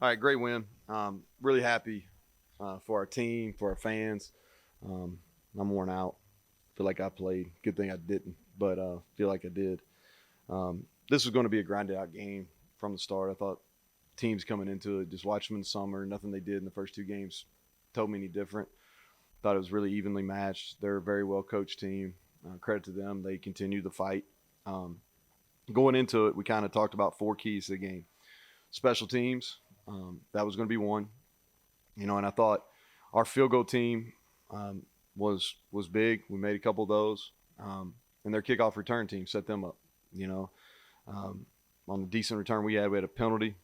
All right, great win. Really happy for our team, for our fans. I'm worn out. Feel like I played. Good thing I didn't, but feel like I did. This was going to be a grinded out game from the start. I thought teams coming into it, just watch them in the summer. Nothing they did in the first two games told me any different. Thought it was really evenly matched. They're a very well coached team. Credit to them. They continue the fight. Um, Going into it, we kind of talked about four keys to the game. Special teams, that was going to be one. And I thought our field goal team was big. We made a couple of those, and their kickoff return team set them up. You know, on the decent return we had a penalty.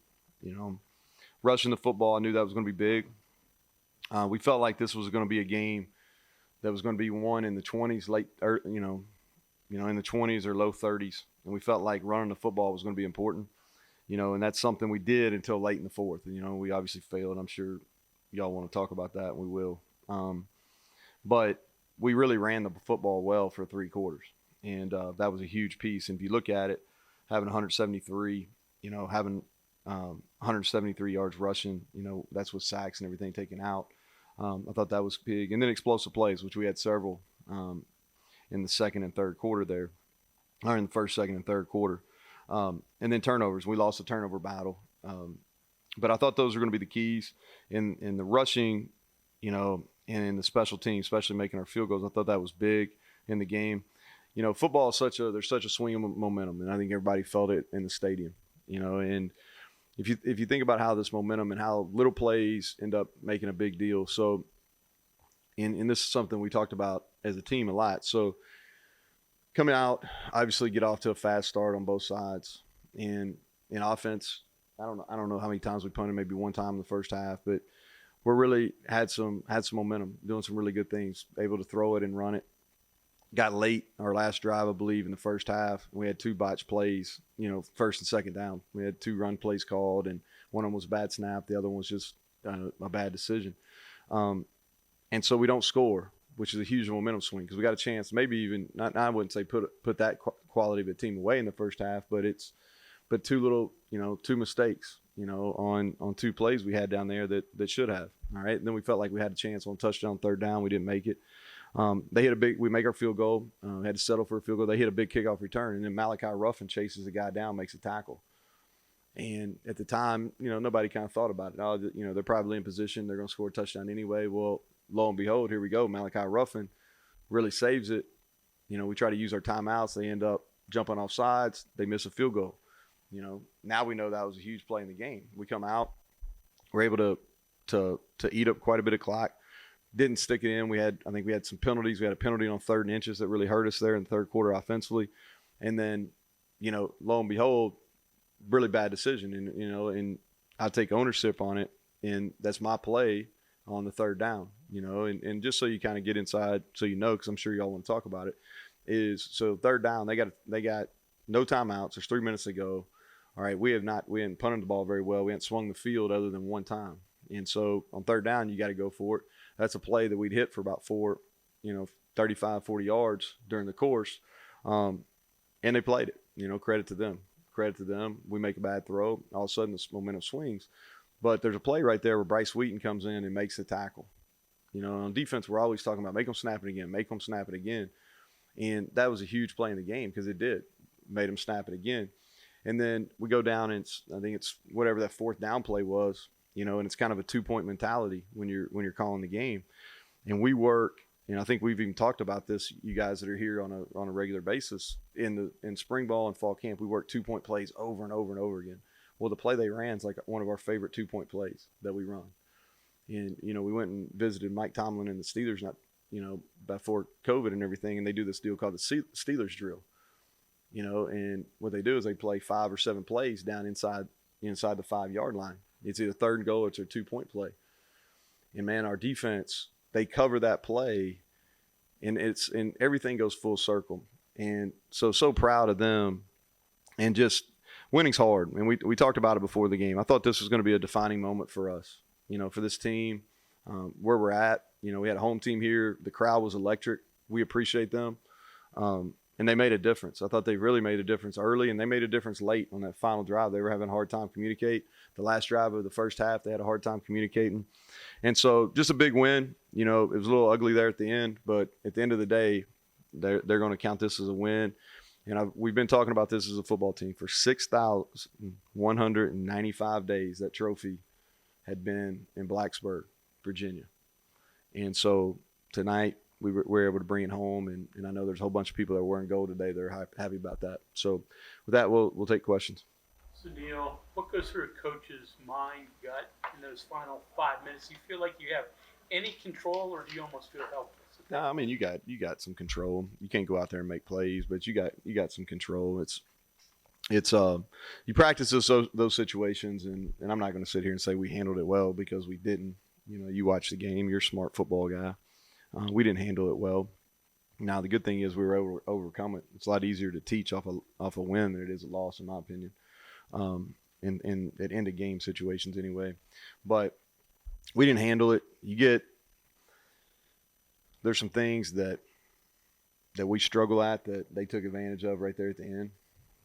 Rushing the football, I knew that was going to be big. We felt like this was going to be a game that was going to be won in the 20s, in the 20s or low 30s, and we felt like running the football was going to be important. And that's something we did until late in the fourth. We obviously failed. I'm sure y'all want to talk about that, and we will. But we really ran the football well for three quarters, and that was a huge piece. And if you look at it, having 173, having 173 yards rushing, that's with sacks and everything taken out. I thought that was big. And then explosive plays, which we had several in the second and third quarter there, or in the first, second, and third quarter. And then turnovers. We lost the turnover battle. But I thought those were going to be the keys in the rushing, and in the special teams, especially making our field goals. I thought that was big in the game. Football is there's such a swing of momentum, and I think everybody felt it in the stadium. And if you think about how this momentum and how little plays end up making a big deal. So, and this is something we talked about as a team a lot. So, coming out, obviously get off to a fast start on both sides. And in offense, I don't know how many times we punted, maybe one time in the first half, but we really had some momentum, doing some really good things, able to throw it and run it. Got late our last drive, I believe, in the first half. We had two botched plays, first and second down. We had two run plays called, and one of them was a bad snap. The other one was just a bad decision. And so we don't score, which is a huge momentum swing because we got a chance, maybe even not. I wouldn't say put that quality of a team away in the first half, but two mistakes, on two plays we had down there that should have. All right, and then we felt like we had a chance on touchdown, third down. We didn't make it. They hit we make our field goal. Had to settle for a field goal. They hit a big kickoff return, and then Malachi Ruffin chases the guy down, makes a tackle. And at the time, nobody kind of thought about it. They're probably in position. They're going to score a touchdown anyway. Well, lo and behold, here we go. Malachi Ruffin really saves it. We try to use our timeouts. They end up jumping off sides. They miss a field goal. Now we know that was a huge play in the game. We come out. We're able to eat up quite a bit of clock. Didn't stick it in. I think we had some penalties. We had a penalty on 3rd and inches that really hurt us there in the third quarter offensively. And then, lo and behold, really bad decision. And I take ownership on it. And that's my play on the third down, and just so you kind of get inside, so because I'm sure y'all want to talk about it, is so third down, they got no timeouts. There's 3 minutes to go. All right, we hadn't punted the ball very well. We hadn't swung the field other than one time. And so on third down, you got to go for it. That's a play that we'd hit for about 35, 40 yards during the course. And they played it, credit to them. We make a bad throw. All of a sudden, this momentum swings. But there's a play right there where Bryce Wheaton comes in and makes the tackle. On defense, we're always talking about make them snap it again. And that was a huge play in the game because it did. Made them snap it again. And then we go down, and I think it's whatever that fourth down play was, and it's kind of a 2-point mentality when you're calling the game. And we work, and I think we've even talked about this, you guys that are here on a regular basis, in spring ball and fall camp, we work 2-point plays over and over and over again. Well, the play they ran is like one of our favorite 2-point plays that we run. And, we went and visited Mike Tomlin and the Steelers, before COVID and everything, and they do this deal called the Steelers drill. And what they do is they play 5 or 7 plays down inside the 5-yard line. It's either third and goal or it's a 2-point play. And, man, our defense, they cover that play, and everything goes full circle. And so proud of them, and just – winning's hard, and we talked about it before the game. I thought this was going to be a defining moment for us, for this team, where we're at. We had a home team here. The crowd was electric. We appreciate them. and they made a difference. I thought they really made a difference early, and they made a difference late on that final drive. They were having a hard time communicate. The last drive of the first half, they had a hard time communicating. And so just a big win. You know, it was a little ugly there at the end, but at the end of the day, they're going to count this as a win. And we've been talking about this as a football team for 6,195 days. That trophy had been in Blacksburg, Virginia. And so tonight we were able to bring it home, and I know there's a whole bunch of people that are wearing gold today that are happy about that. So with that, we'll take questions. So Neal, what goes through a coach's mind, gut in those final 5 minutes? Do you feel like you have any control, or do you almost feel helpless? No, I mean you got some control. You can't go out there and make plays, but you got some control. It's you practice those situations, and I'm not going to sit here and say we handled it well, because we didn't. You know, you watch the game. You're a smart football guy. We didn't handle it well. Now the good thing is we were able to overcome it. It's a lot easier to teach off a win than it is a loss, in my opinion. In at end of game situations anyway. But we didn't handle it. There's some things that we struggle at that they took advantage of right there at the end.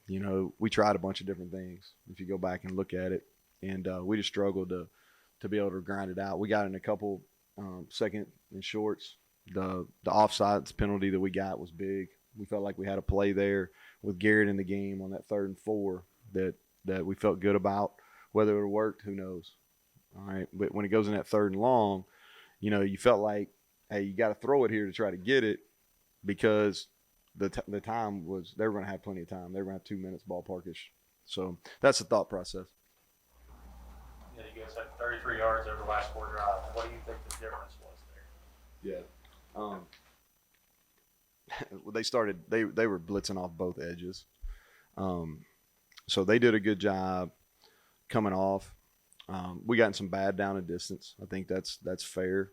You know, we tried a bunch of different things if you go back and look at it, and we just struggled to be able to grind it out. We got in a couple second and shorts. The offsides penalty that we got was big. We felt like we had a play there with Garrett in the game on that 3rd and 4 that we felt good about. Whether it worked, who knows? All right, but when it goes in that 3rd and long, you know, you felt like, hey, you got to throw it here to try to get it, because the time was, they were going to have plenty of time. They were going to have 2 minutes ballparkish. So that's the thought process. Yeah, you guys had 33 yards over the last 4 drives. What do you think the difference was there? Yeah. They started. They were blitzing off both edges. So they did a good job coming off. We got in some bad down and distance. I think that's fair.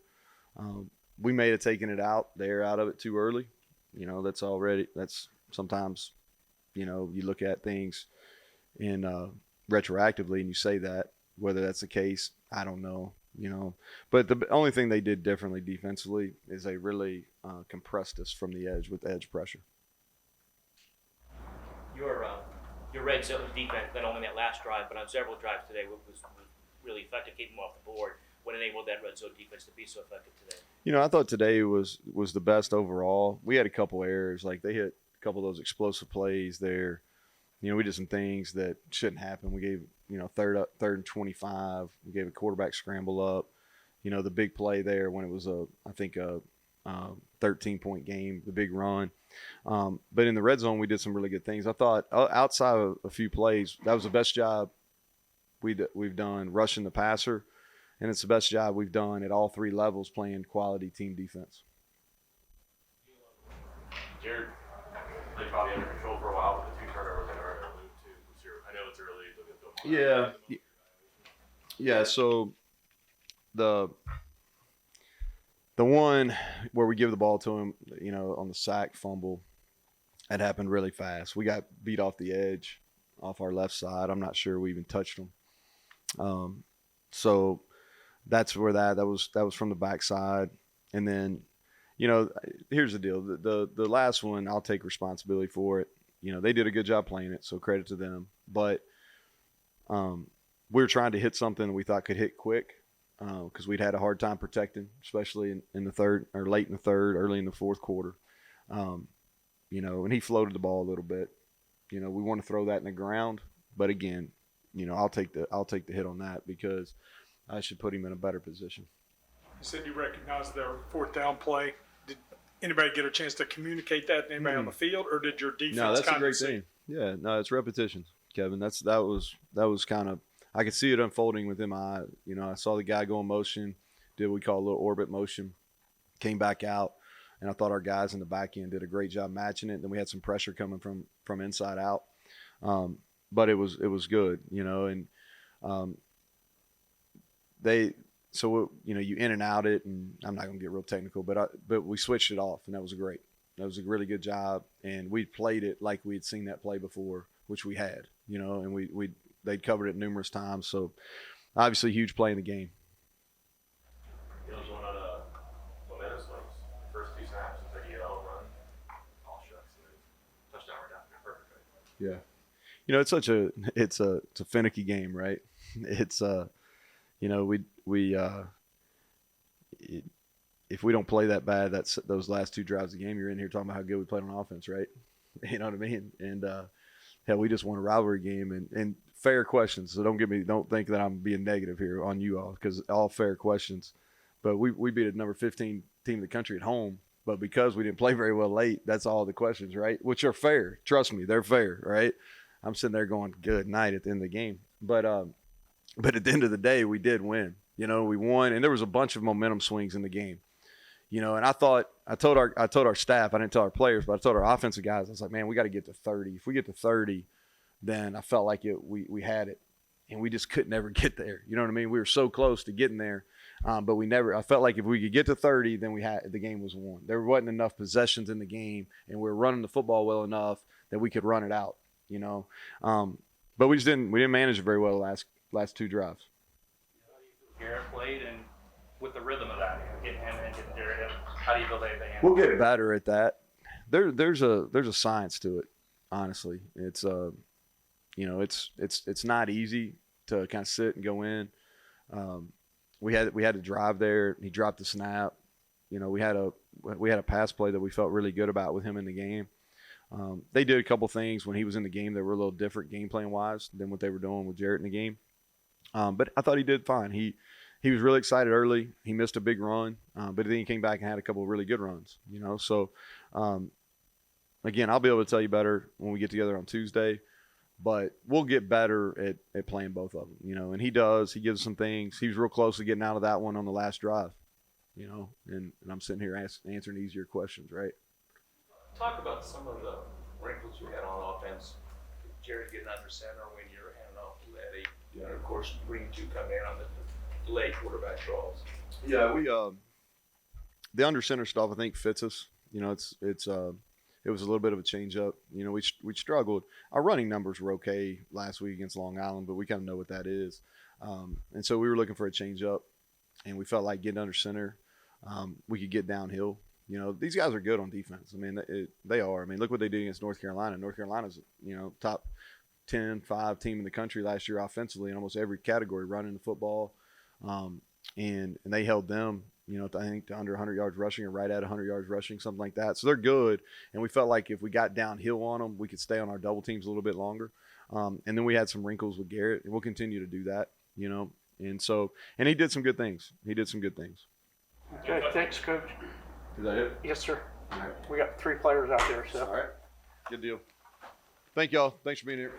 We may have taken it out of it too early. You know, that's sometimes, you know, you look at things in retroactively and you say that. Whether that's the case, I don't know. You know, but the only thing they did differently defensively is they really compressed us from the edge with edge pressure. Your red zone defense, not only that last drive, but on several drives today, was really effective, keeping them off the board. What enabled that red zone defense to be so effective today? You know, I thought today was the best overall. We had a couple errors, like they hit a couple of those explosive plays there. You know, we did some things that shouldn't happen. We gave, you know, third and 25. We gave a quarterback scramble up. You know, the big play there when it was I think a 13-point game, the big run. But in the red zone, we did some really good things. I thought outside of a few plays, that was the best job we've done rushing the passer, and it's the best job we've done at all 3 levels playing quality team defense. Jared, they probably under control for a while, but the 2 turnovers they were going to lose to. I know it's early. Yeah. So the one where we give the ball to him, you know, on the sack fumble, that happened really fast. We got beat off the edge, off our left side. I'm not sure we even touched him. So that's where that was from the backside. And then, you know, here's the deal. The last one, I'll take responsibility for it. You know, they did a good job playing it, so credit to them. But we were trying to hit something we thought could hit quick, because we'd had a hard time protecting, especially in the third, or late in the third, early in the fourth quarter. You know, and he floated the ball a little bit. You know, we want to throw that in the ground, but again, you know, I'll take the hit on that, because I should put him in a better position. You said you recognized their 4th down play. Did anybody get a chance to communicate that to anybody on the field, or did your defense? No, that's a great thing. Yeah, no, it's repetitions, Kevin. That was kind of, I could see it unfolding within my eye. You know, I saw the guy go in motion, did what we call a little orbit motion, came back out, and I thought our guys in the back end did a great job matching it. And then we had some pressure coming from inside out, but it was good, you know. And so you know, you in and out it, and I'm not gonna get real technical, but we switched it off, and that was great. That was a really good job, and we played it like we had seen that play before, which we had, you know, and they'd covered it numerous times. So obviously, huge play in the game. It was one of the momentous ones. First 2 snaps, it's like a yellow run. All shucks. Yeah. You know, it's a finicky game, right? It's you know, it, if we don't play that bad, that's those last two drives of the game. You're in here talking about how good we played on offense, right? You know what I mean? And hell, we just won a rivalry game and fair questions. So don't think that I'm being negative here on you all, because all fair questions. But we beat a number 15 team in the country at home. But because we didn't play very well late, that's all the questions, right? Which are fair. Trust me, they're fair, right? I'm sitting there going, good night at the end of the game. But at the end of the day, we did win. You know, we won, and there was a bunch of momentum swings in the game. You know, and I told our staff, I didn't tell our players, but I told our offensive guys, I was like, man, we got to get to 30. If we get to 30, then I felt like we had it, and we just couldn't ever get there. You know what I mean? We were so close to getting there, but we never. I felt like if we could get to 30, then the game was won. There wasn't enough possessions in the game, and we were running the football well enough that we could run it out. You know, but we didn't manage it very well the last two drives. Garrett played and with the rhythm of that, getting him in, getting Garrett in. How do you feel they handle We'll get better at that. There's a science to it. Honestly, it's you know, it's not easy to kind of sit and go in. We had to drive there. He dropped the snap. You know, we had a pass play that we felt really good about with him in the game. They did a couple things when he was in the game that were a little different game plan wise than what they were doing with Jarrett in the game. But I thought he did fine. He was really excited early. He missed a big run, but then he came back and had a couple of really good runs. You know, so again, I'll be able to tell you better when we get together on Tuesday. But we'll get better at playing both of them. You know, and he does. He gives some things. He was real close to getting out of that one on the last drive. You know, and I'm sitting here answering easier questions, right? Talk about some of the wrinkles you had on offense. Jared getting under center when you were handing off to Letty. And of course, Green 2 coming in on the late quarterback draws. Yeah, we the under center stuff I think fits us. You know, it was a little bit of a change up. You know, we struggled. Our running numbers were okay last week against Long Island, but we kind of know what that is. And so we were looking for a change up, and we felt like getting under center, we could get downhill. You know, these guys are good on defense. I mean, they are. I mean, look what they did against North Carolina. North Carolina's, you know, top 10-5 team in the country last year offensively in almost every category, running the football. And they held them, you know, I think to under 100 yards rushing or right at 100 yards rushing, something like that. So they're good. And we felt like if we got downhill on them, we could stay on our double teams a little bit longer. And then we had some wrinkles with Garrett, and we'll continue to do that, you know. And so, and he did some good things. Okay, thanks, Coach. Is that it? Yes, sir. All right. We got 3 players out there, so. All right. Good deal. Thank y'all. Thanks for being here.